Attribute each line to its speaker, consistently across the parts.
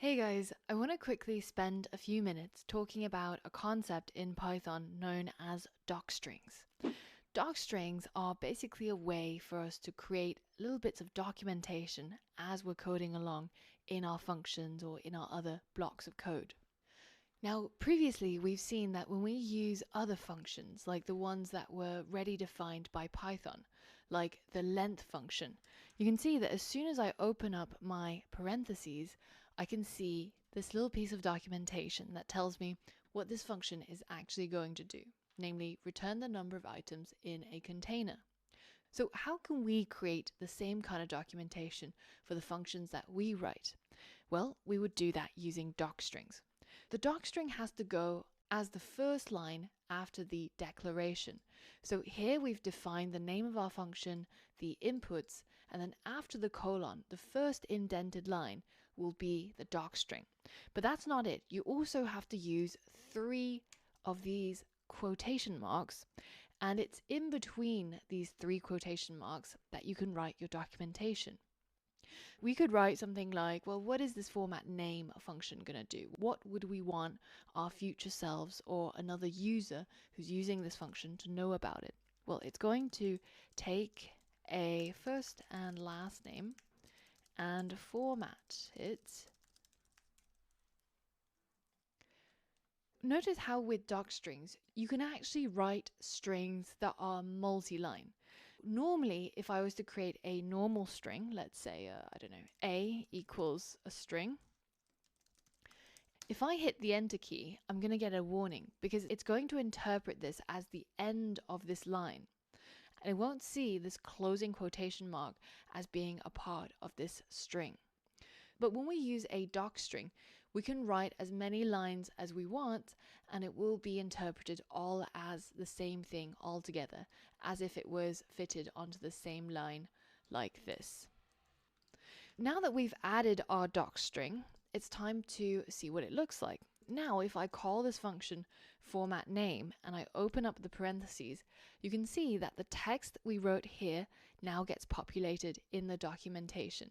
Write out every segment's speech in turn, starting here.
Speaker 1: Hey guys, I want to quickly spend a few minutes talking about a concept in Python known as docstrings. Docstrings are basically a way for us to create little bits of documentation as we're coding along in our functions or in our other blocks of code. Now, previously, we've seen that when we use other functions, like the ones that were already defined by Python, like the length function, you can see that as soon as I open up my parentheses, I can see this little piece of documentation that tells me what this function is actually going to do, namely return the number of items in a container. So how can we create the same kind of documentation for the functions that we write? Well, we would do that using docstrings. The docstring has to go as the first line after the declaration. So here we've defined the name of our function, the inputs, and then after the colon, the first indented line will be the docstring. But that's not it. You also have to use 3 of these quotation marks, and it's in between these 3 quotation marks that you can write your documentation. We could write something like, well, what is this format name function going to do? What would we want our future selves or another user who's using this function to know about it? Well, it's going to take a first and last name and format it. Notice how with docstrings, you can actually write strings that are multi-line. Normally, if I was to create a normal string, let's say, I don't know, A equals a string. If I hit the enter key, I'm going to get a warning because it's going to interpret this as the end of this line. And it won't see this closing quotation mark as being a part of this string. But when we use a docstring, we can write as many lines as we want, and it will be interpreted all as the same thing altogether, as if it was fitted onto the same line like this. Now that we've added our docstring, it's time to see what it looks like. Now, if I call this function format name and I open up the parentheses, you can see that the text that we wrote here now gets populated in the documentation.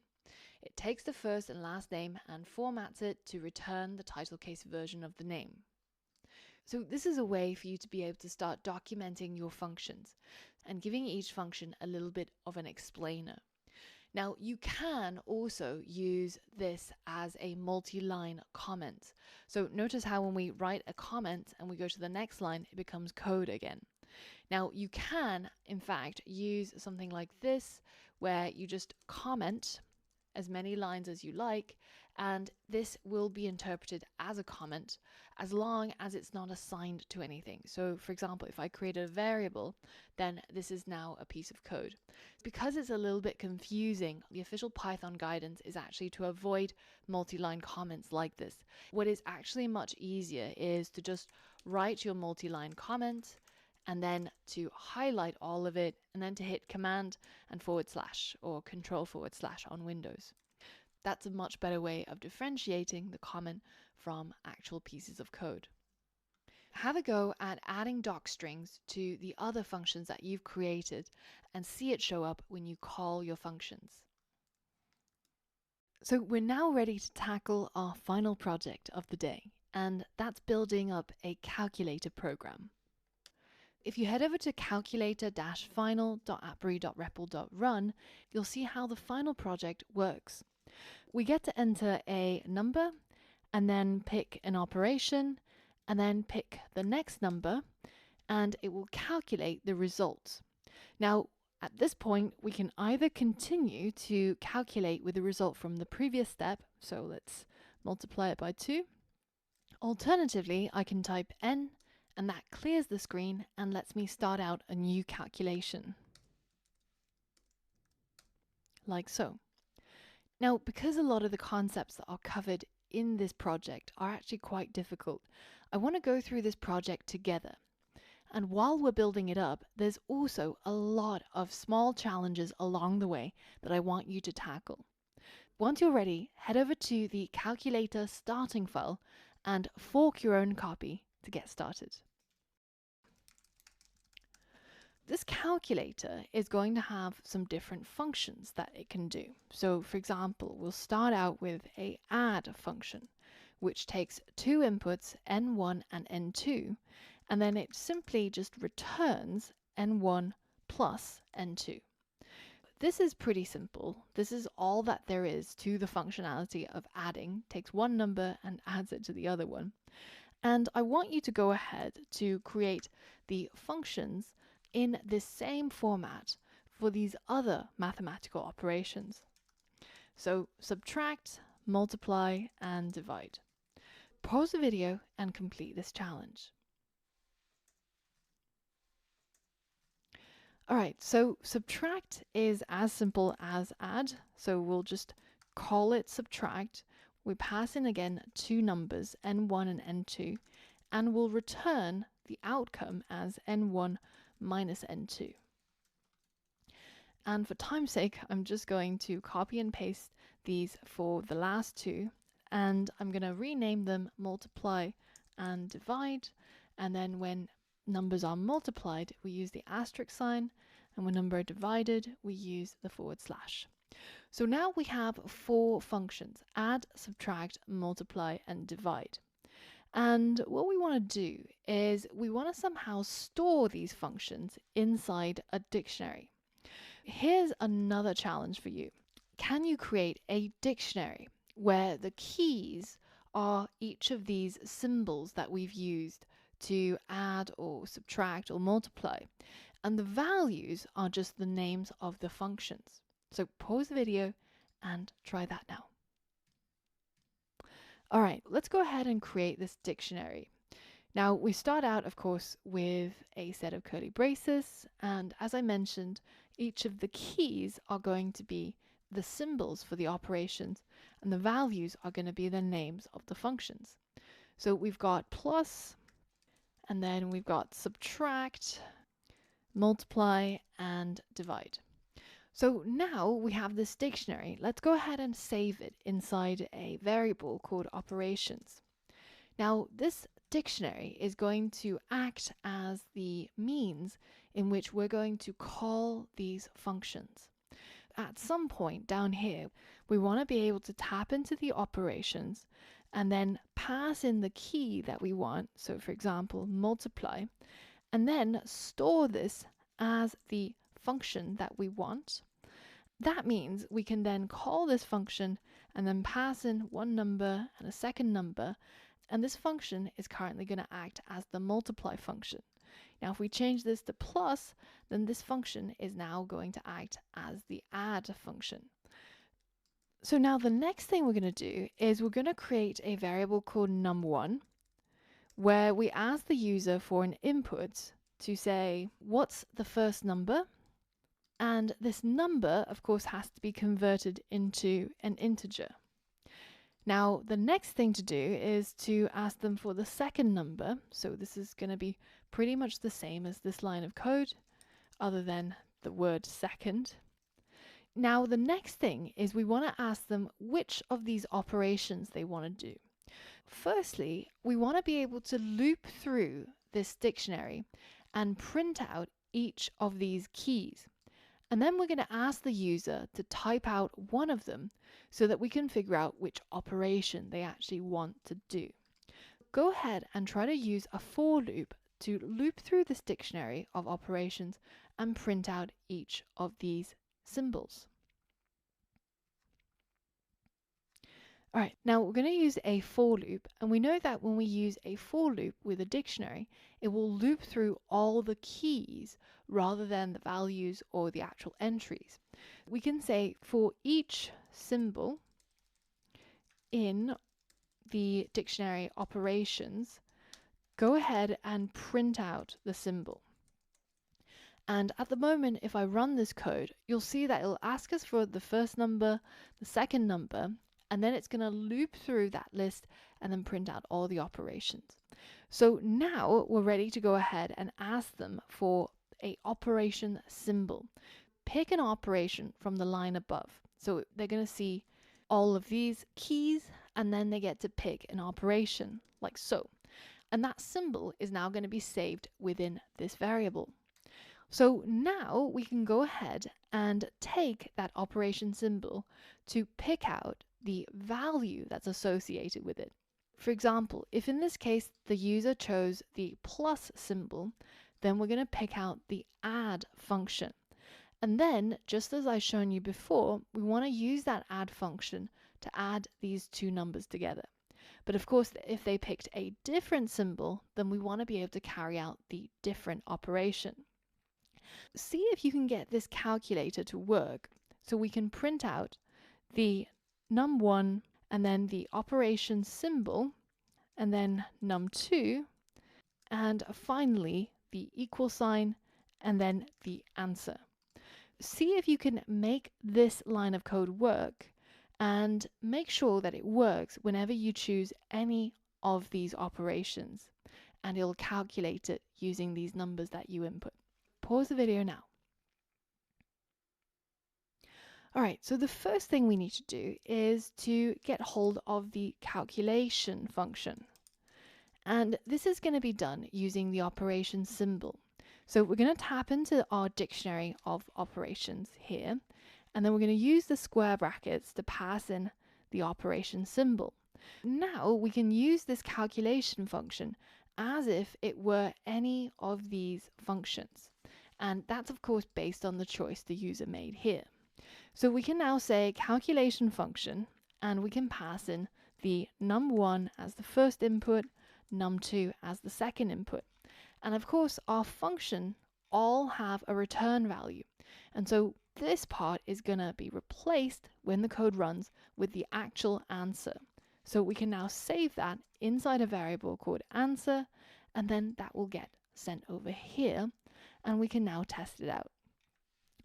Speaker 1: It takes the first and last name and formats it to return the title case version of the name. So this is a way for you to be able to start documenting your functions and giving each function a little bit of an explainer. Now, you can also use this as a multi-line comment. So notice how when we write a comment and we go to the next line, it becomes code again. Now, you can, in fact, use something like this, where you just comment as many lines as you like, and this will be interpreted as a comment as long as it's not assigned to anything. So for example, if I create a variable, then this is now a piece of code. Because it's a little bit confusing, the official Python guidance is actually to avoid multi-line comments like this. What is actually much easier is to just write your multi-line comment and then to highlight all of it, and then to hit Command and / or Control / on Windows. That's a much better way of differentiating the comment from actual pieces of code. Have a go at adding docstrings to the other functions that you've created and see it show up when you call your functions. So we're now ready to tackle our final project of the day, and that's building up a calculator program. If you head over to calculator-final.appary.repl.run, you'll see how the final project works. We get to enter a number and then pick an operation and then pick the next number, and it will calculate the result. Now, at this point, we can either continue to calculate with the result from the previous step, so let's multiply it by 2. Alternatively, I can type n, and that clears the screen and lets me start out a new calculation. Like so. Now, because a lot of the concepts that are covered in this project are actually quite difficult, I want to go through this project together. And while we're building it up, there's also a lot of small challenges along the way that I want you to tackle. Once you're ready, head over to the calculator starting file and fork your own copy to get started. this calculator is going to have some different functions that it can do. So for example, we'll start out with a add function, which takes two inputs, n1 and n2, and then it simply just returns n1 plus n2. This is pretty simple. This is all that there is to the functionality of adding. Takes one number and adds it to the other one. And I want you to go ahead to create the functions in this same format for these other mathematical operations. So subtract, multiply, and divide. Pause the video and complete this challenge. Alright, so subtract is as simple as add, so we'll just call it subtract. We pass in again two numbers, n1 and n2, and we'll return the outcome as n1 minus n2. And for time's sake, I'm just going to copy and paste these for the last two, and I'm going to rename them multiply and divide, and then when numbers are multiplied, we use the asterisk sign, and when numbers are divided, we use the /. So now we have four functions: add, subtract, multiply, and divide. And what we want to do is we want to somehow store these functions inside a dictionary. Here's another challenge for you. Can you create a dictionary where the keys are each of these symbols that we've used to add or subtract or multiply, and the values are just the names of the functions? So pause the video and try that now. All right, let's go ahead and create this dictionary. Now we start out, of course, with a set of curly braces, and as I mentioned, each of the keys are going to be the symbols for the operations, and the values are going to be the names of the functions. So we've got plus, and then we've got subtract, multiply, and divide. So now we have this dictionary. Let's go ahead and save it inside a variable called operations. Now this dictionary is going to act as the means in which we're going to call these functions. At some point down here, we want to be able to tap into the operations and then pass in the key that we want. So for example, multiply, and then store this as the function that we want. That means we can then call this function and then pass in one number and a second number, and this function is currently going to act as the multiply function. Now if we change this to plus, then this function is now going to act as the add function. So now the next thing we're going to do is we're going to create a variable called num1, where we ask the user for an input to say, what's the first number? And this number, of course, has to be converted into an integer. Now, the next thing to do is to ask them for the second number. So this is going to be pretty much the same as this line of code, other than the word second. Now, the next thing is we want to ask them which of these operations they want to do. Firstly, we want to be able to loop through this dictionary and print out each of these keys. And then we're going to ask the user to type out one of them so that we can figure out which operation they actually want to do. Go ahead and try to use a for loop to loop through this dictionary of operations and print out each of these symbols. All right, now we're going to use a for loop, and we know that when we use a for loop with a dictionary, it will loop through all the keys rather than the values or the actual entries. We can say for each symbol in the dictionary operations, go ahead and print out the symbol. And at the moment, if I run this code, you'll see that it'll ask us for the first number, the second number, and then it's going to loop through that list and then print out all the operations. So now we're ready to go ahead and ask them for an operation symbol. Pick an operation from the line above. So they're going to see all of these keys, and then they get to pick an operation like so. And that symbol is now going to be saved within this variable. So now we can go ahead and take that operation symbol to pick out the value that's associated with it. For example, if in this case the user chose the plus symbol, then we're going to pick out the add function. And then, just as I've shown you before, we want to use that add function to add these two numbers together. But of course, if they picked a different symbol, then we want to be able to carry out the different operation. See if you can get this calculator to work so we can print out the num1 and then the operation symbol and then num2 and finally the equal sign and then the answer. See if you can make this line of code work and make sure that it works whenever you choose any of these operations, and it'll calculate it using these numbers that you input. Pause the video now. All right, so the first thing we need to do is to get hold of the calculation function. And this is going to be done using the operation symbol. So we're going to tap into our dictionary of operations here, and then we're going to use the square brackets to pass in the operation symbol. Now we can use this calculation function as if it were any of these functions. And that's of course based on the choice the user made here. So we can now say calculation function, and we can pass in the num1 as the first input, num2 as the second input. And of course, our function all have a return value. And so this part is going to be replaced when the code runs with the actual answer. So we can now save that inside a variable called answer, and then that will get sent over here, and we can now test it out.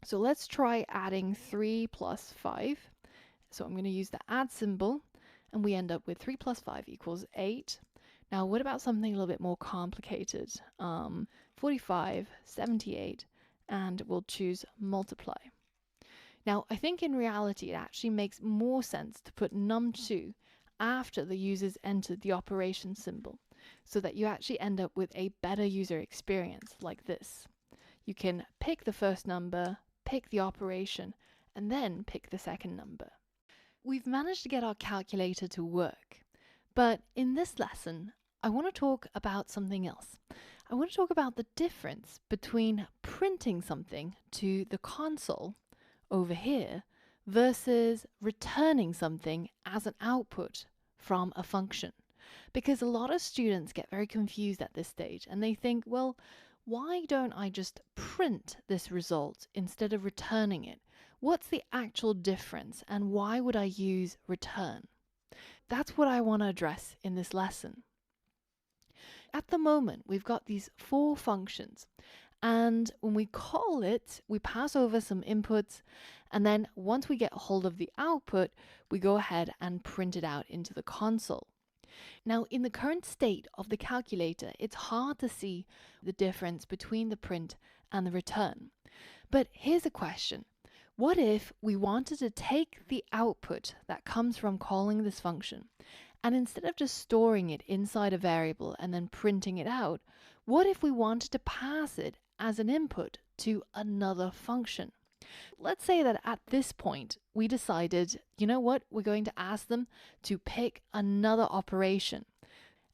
Speaker 1: So let's try adding 3 plus 5. So I'm going to use the add symbol, and we end up with 3 plus 5 equals 8. Now, what about something a little bit more complicated? 45, 78, and we'll choose multiply. Now, I think in reality, it actually makes more sense to put num2 after the user's entered the operation symbol, so that you actually end up with a better user experience like this. You can pick the first number, pick the operation, and then pick the second number. We've managed to get our calculator to work, but in this lesson, I want to talk about something else. I want to talk about the difference between printing something to the console over here versus returning something as an output from a function. Because a lot of students get very confused at this stage and they think, well, why don't I just print this result instead of returning it? What's the actual difference, and why would I use return? That's what I want to address in this lesson. At the moment, we've got these 4 functions, and when we call it, we pass over some inputs, and then once we get hold of the output, we go ahead and print it out into the console. Now, in the current state of the calculator, it's hard to see the difference between the print and the return. But here's a question. What if we wanted to take the output that comes from calling this function, and instead of just storing it inside a variable and then printing it out, what if we wanted to pass it as an input to another function? Let's say that at this point we decided, you know what, we're going to ask them to pick another operation.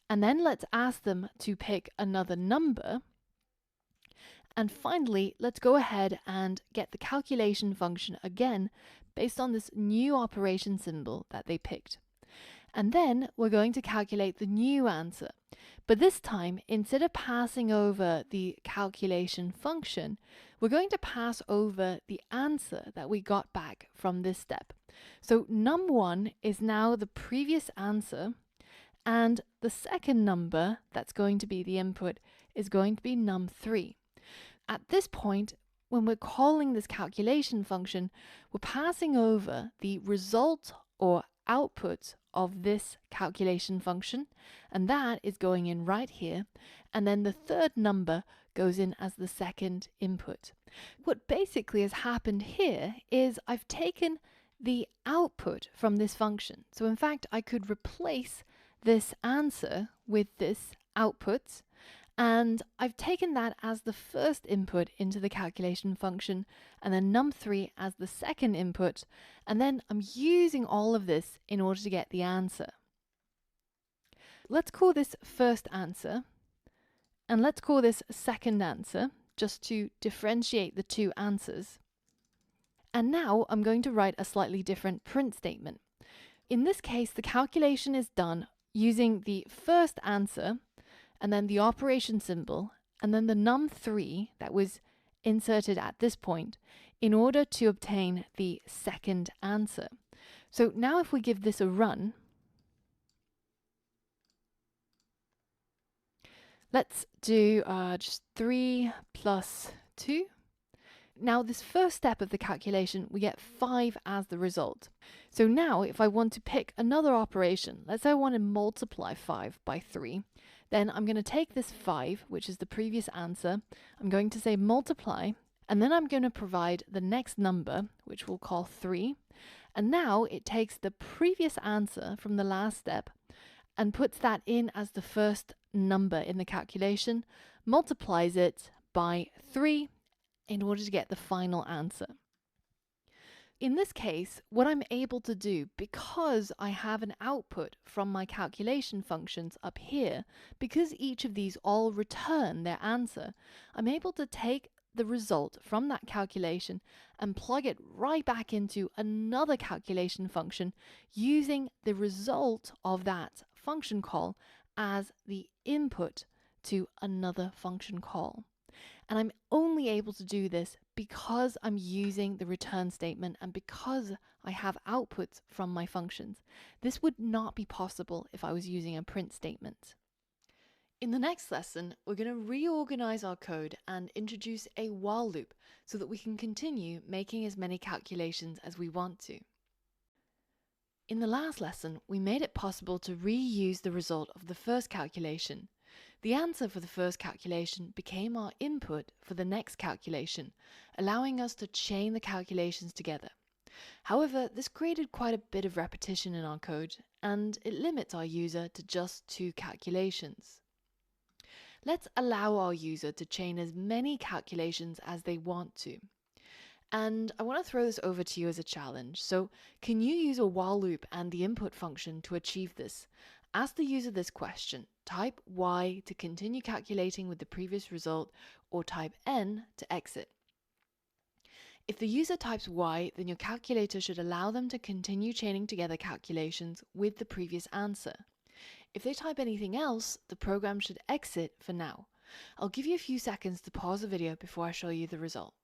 Speaker 1: And then let's ask them to pick another number. And finally, let's go ahead and get the calculation function again based on this new operation symbol that they picked. And then we're going to calculate the new answer. But this time, instead of passing over the calculation function, we're going to pass over the answer that we got back from this step. So num1 is now the previous answer, and the second number that's going to be the input is going to be num3. At this point, when we're calling this calculation function, we're passing over the result or output of this calculation function, and that is going in right here, and then the third number goes in as the second input. What basically has happened here is I've taken the output from this function. So in fact, I could replace this answer with this output, And I've taken that as the first input into the calculation function, and then num3 as the second input, and then I'm using all of this in order to get the answer. Let's call this first answer, and let's call this second answer, just to differentiate the two answers. And now I'm going to write a slightly different print statement. In this case, the calculation is done using the first answer, and then the operation symbol, and then the num3 that was inserted at this point in order to obtain the second answer. So now if we give this a run, let's do just 3 plus 2. Now this first step of the calculation, we get 5 as the result. So now if I want to pick another operation, let's say I want to multiply 5 by 3, then I'm going to take this 5, which is the previous answer, I'm going to say multiply, and then I'm going to provide the next number, which we'll call 3, and now it takes the previous answer from the last step and puts that in as the first number in the calculation, multiplies it by 3 in order to get the final answer. In this case, what I'm able to do, because I have an output from my calculation functions up here, because each of these all return their answer, I'm able to take the result from that calculation and plug it right back into another calculation function using the result of that function call as the input to another function call. And I'm only able to do this because I'm using the return statement and because I have outputs from my functions. This would not be possible if I was using a print statement. In the next lesson, we're going to reorganize our code and introduce a while loop so that we can continue making as many calculations as we want to. In the last lesson, we made it possible to reuse the result of the first calculation. The answer for the first calculation became our input for the next calculation, allowing us to chain the calculations together. However, this created quite a bit of repetition in our code, and it limits our user to just 2 calculations. Let's allow our user to chain as many calculations as they want to. And I want to throw this over to you as a challenge. So, can you use a while loop and the input function to achieve this? Ask the user this question. Type Y to continue calculating with the previous result, or type N to exit. If the user types Y, then your calculator should allow them to continue chaining together calculations with the previous answer. If they type anything else, the program should exit for now. I'll give you a few seconds to pause the video before I show you the result.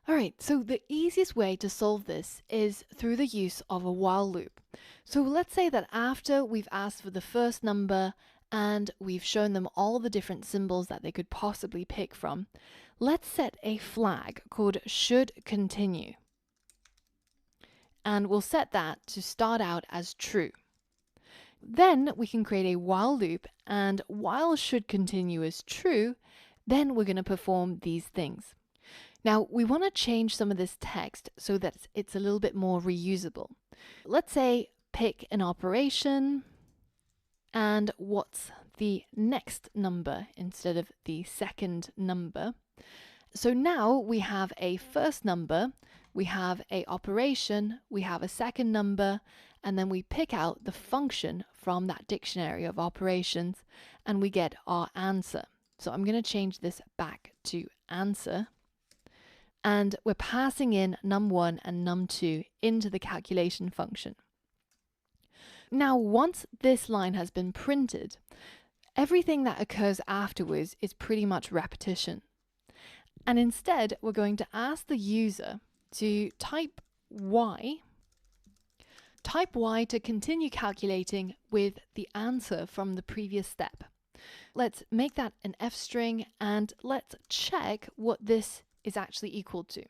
Speaker 1: Alright, so the easiest way to solve this is through the use of a while loop. So let's say that after we've asked for the first number and we've shown them all the different symbols that they could possibly pick from, let's set a flag called should continue. And we'll set that to start out as true. Then we can create a while loop, and while should continue as true, then we're going to perform these things. Now, we want to change some of this text so that it's a little bit more reusable. Let's say pick an operation and what's the next number instead of the second number. So now we have a first number, we have a operation, we have a second number, and then we pick out the function from that dictionary of operations and we get our answer. So I'm going to change this back to answer. And we're passing in num1 and num2 into the calculation function. Now, once this line has been printed, everything that occurs afterwards is pretty much repetition. And instead, we're going to ask the user to type Y to continue calculating with the answer from the previous step. Let's make that an F string and let's check what this is actually equal to.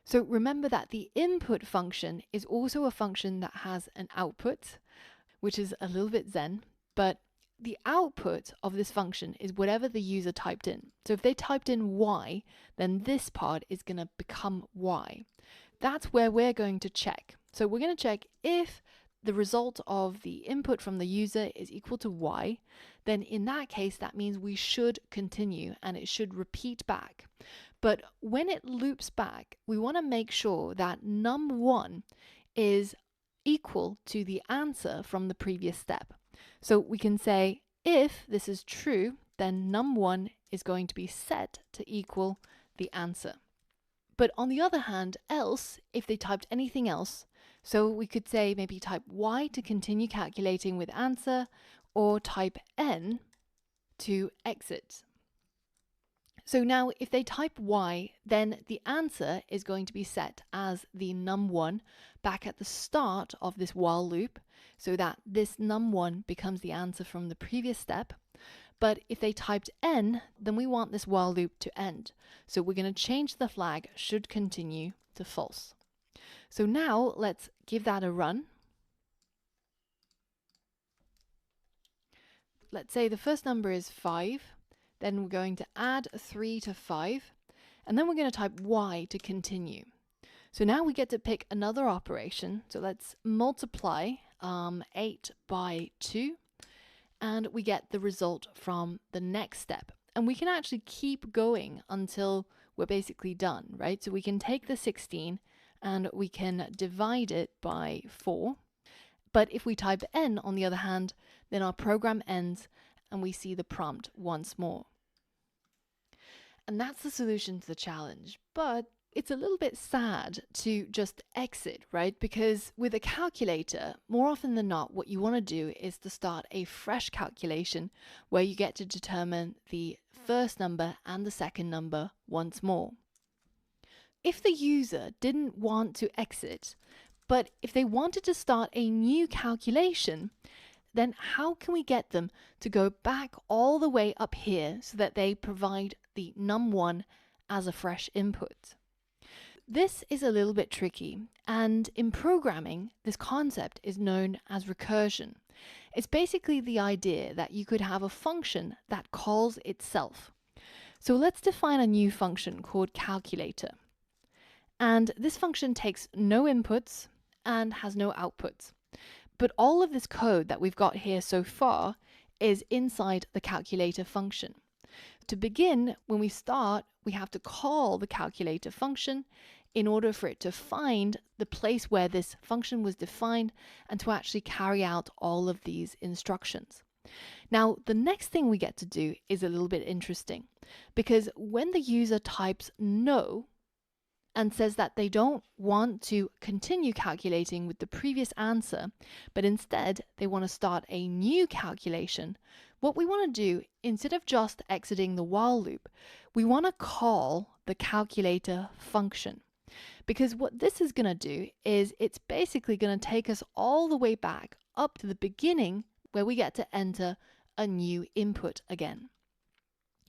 Speaker 1: So remember that the input function is also a function that has an output, which is a little bit zen, but the output of this function is whatever the user typed in. So if they typed in Y, then this part is going to become Y. That's where we're going to check. So we're going to check if the result of the input from the user is equal to y, then in that case, that means we should continue and it should repeat back. But when it loops back, we want to make sure that num1 is equal to the answer from the previous step. So we can say if this is true, then num1 is going to be set to equal the answer. But on the other hand, else, if they typed anything else, so we could say maybe type y to continue calculating with answer, or type n to exit. So now if they type y, then the answer is going to be set as the num1 back at the start of this while loop, so that this num1 becomes the answer from the previous step. But if they typed n, then we want this while loop to end. So we're going to change the flag should continue to false. So now let's give that a run. Let's say the first number is 5. Then we're going to add 3 to 5. And then we're going to type y to continue. So now we get to pick another operation. So let's multiply 8 by 2. And we get the result from the next step. And we can actually keep going until we're basically done, right? So we can take the 16 and we can divide it by 4. But if we type n, on the other hand, then our program ends and we see the prompt once more. And that's the solution to the challenge. But it's a little bit sad to just exit, right? Because with a calculator, more often than not, what you want to do is to start a fresh calculation where you get to determine the first number and the second number once more. If the user didn't want to exit, but if they wanted to start a new calculation, then how can we get them to go back all the way up here so that they provide the num1 as a fresh input? This is a little bit tricky, and in programming, this concept is known as recursion. It's basically the idea that you could have a function that calls itself. So let's define a new function called calculator. And this function takes no inputs and has no outputs. But all of this code that we've got here so far is inside the calculator function. To begin, when we start, we have to call the calculator function in order for it to find the place where this function was defined and to actually carry out all of these instructions. Now, the next thing we get to do is a little bit interesting, because when the user types no and says that they don't want to continue calculating with the previous answer, but instead they want to start a new calculation, what we want to do, instead of just exiting the while loop, we want to call the calculator function. Because what this is going to do is it's basically going to take us all the way back up to the beginning where we get to enter a new input again.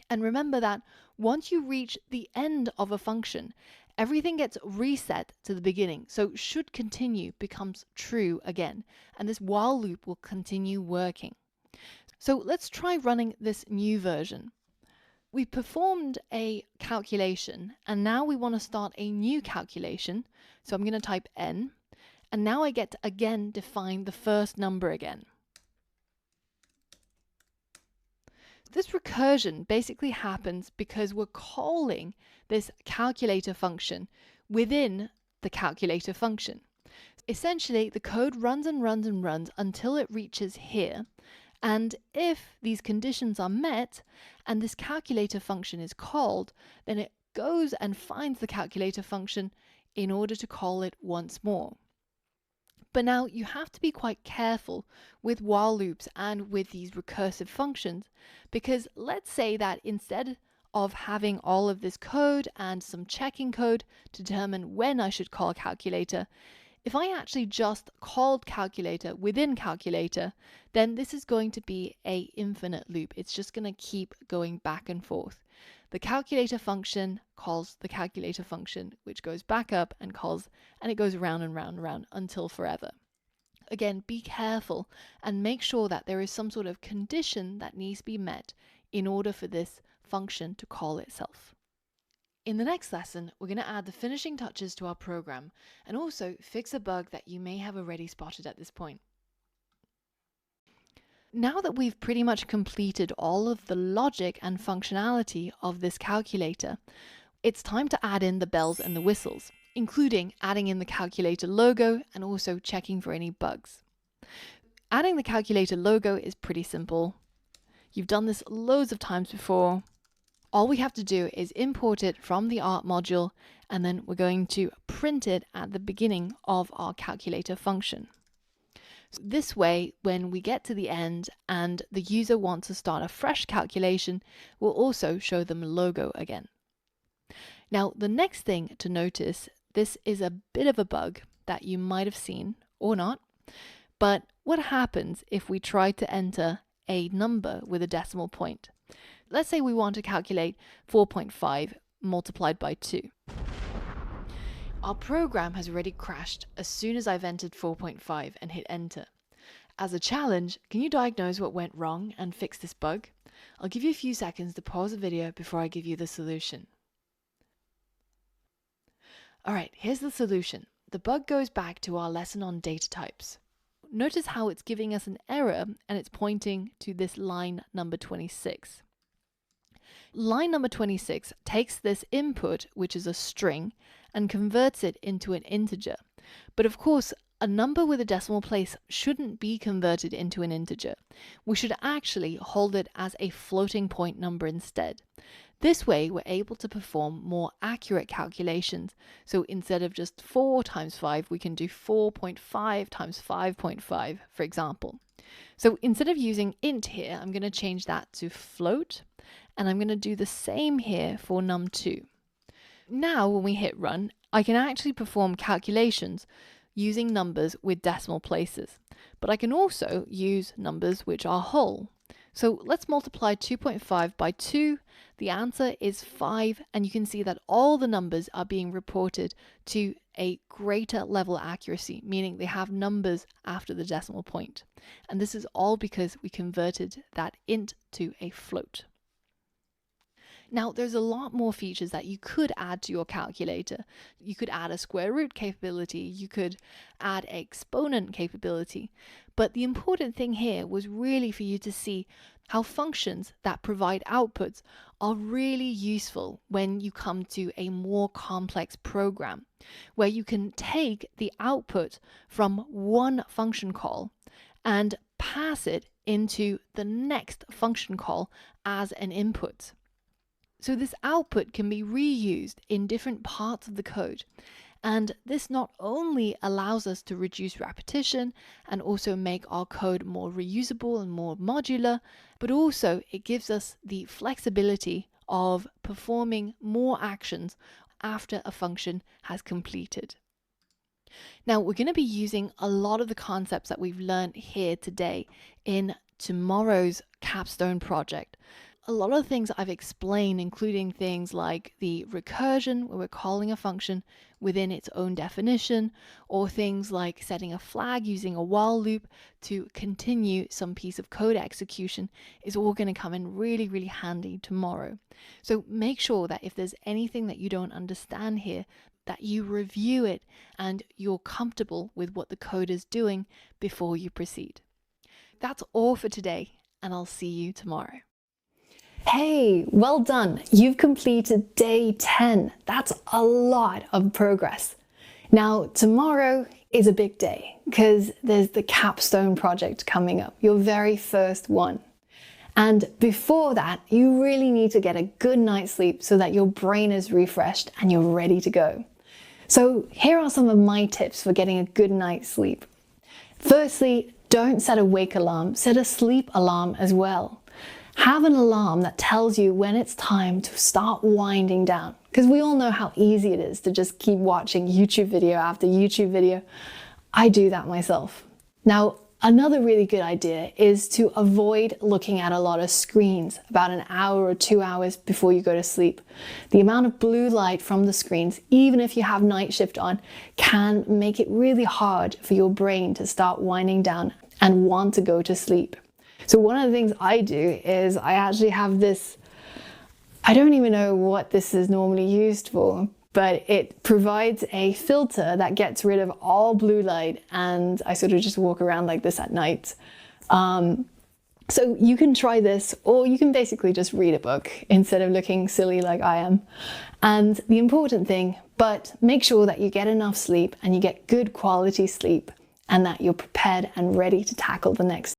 Speaker 1: And remember that once you reach the end of a function, everything gets reset to the beginning. So should continue becomes true again, and this while loop will continue working. So let's try running this new version. We performed a calculation, and now we want to start a new calculation. So I'm going to type n, and now I get to again define the first number again. This recursion basically happens because we're calling this calculator function within the calculator function. Essentially, the code runs and runs and runs until it reaches here. And if these conditions are met and this calculator function is called, then it goes and finds the calculator function in order to call it once more. But now you have to be quite careful with while loops and with these recursive functions, because let's say that instead of having all of this code and some checking code to determine when I should call calculator, if I actually just called calculator within calculator, then this is going to be an infinite loop. It's just going to keep going back and forth. The calculator function calls the calculator function, which goes back up and calls, and it goes around and round and round until forever. Again, be careful and make sure that there is some sort of condition that needs to be met in order for this function to call itself. In the next lesson, we're going to add the finishing touches to our program and also fix a bug that you may have already spotted at this point. Now that we've pretty much completed all of the logic and functionality of this calculator, it's time to add in the bells and the whistles, including adding in the calculator logo and also checking for any bugs. Adding the calculator logo is pretty simple. You've done this loads of times before. All we have to do is import it from the art module, and then we're going to print it at the beginning of our calculator function. So this way, when we get to the end and the user wants to start a fresh calculation, we'll also show them a logo again. Now, the next thing to notice, this is a bit of a bug that you might have seen or not, but what happens if we try to enter a number with a decimal point? Let's say we want to calculate 4.5 multiplied by 2. Our program has already crashed as soon as I've entered 4.5 and hit enter. As a challenge, can you diagnose what went wrong and fix this bug? I'll give you a few seconds to pause the video before I give you the solution. Alright, here's the solution. The bug goes back to our lesson on data types. Notice how it's giving us an error and it's pointing to this line number 26. Line number 26 takes this input, which is a string, and converts it into an integer. But of course, a number with a decimal place shouldn't be converted into an integer. We should actually hold it as a floating point number instead. This way, we're able to perform more accurate calculations. So instead of just 4 times 5, we can do 4.5 times 5.5, for example. So instead of using int here, I'm going to change that to float, and I'm going to do the same here for num2. Now, when we hit run, I can actually perform calculations using numbers with decimal places, but I can also use numbers which are whole. So let's multiply 2.5 by 2. The answer is 5, and you can see that all the numbers are being reported to a greater level of accuracy, meaning they have numbers after the decimal point. And this is all because we converted that int to a float. Now, there's a lot more features that you could add to your calculator. You could add a square root capability, you could add exponent capability, but the important thing here was really for you to see how functions that provide outputs are really useful when you come to a more complex program, where you can take the output from one function call and pass it into the next function call as an input. So this output can be reused in different parts of the code. And this not only allows us to reduce repetition and also make our code more reusable and more modular, but also it gives us the flexibility of performing more actions after a function has completed. Now, we're going to be using a lot of the concepts that we've learned here today in tomorrow's capstone project. A lot of the things I've explained, including things like the recursion, where we're calling a function within its own definition, or things like setting a flag using a while loop to continue some piece of code execution, is all going to come in really, really handy tomorrow. So make sure that if there's anything that you don't understand here, that you review it and you're comfortable with what the code is doing before you proceed. That's all for today, and I'll see you tomorrow.
Speaker 2: Hey, well done. You've completed day 10. That's a lot of progress. Now, tomorrow is a big day because there's the capstone project coming up, your very first one. And before that, you really need to get a good night's sleep so that your brain is refreshed and you're ready to go. So here are some of my tips for getting a good night's sleep. Firstly, don't set a wake alarm, set a sleep alarm as well. Have an alarm that tells you when it's time to start winding down, because we all know how easy it is to just keep watching YouTube video after YouTube video. I do that myself. Now, another really good idea is to avoid looking at a lot of screens about an hour or 2 hours before you go to sleep. The amount of blue light from the screens, even if you have night shift on, can make it really hard for your brain to start winding down and want to go to sleep. So one of the things I do is I actually have this I don't even know what this is normally used for, but it provides a filter that gets rid of all blue light, and I sort of just walk around like this at night. So you can try this, or you can basically just read a book instead of looking silly like I am. And the important thing, but make sure that you get enough sleep and you get good quality sleep and that you're prepared and ready to tackle the next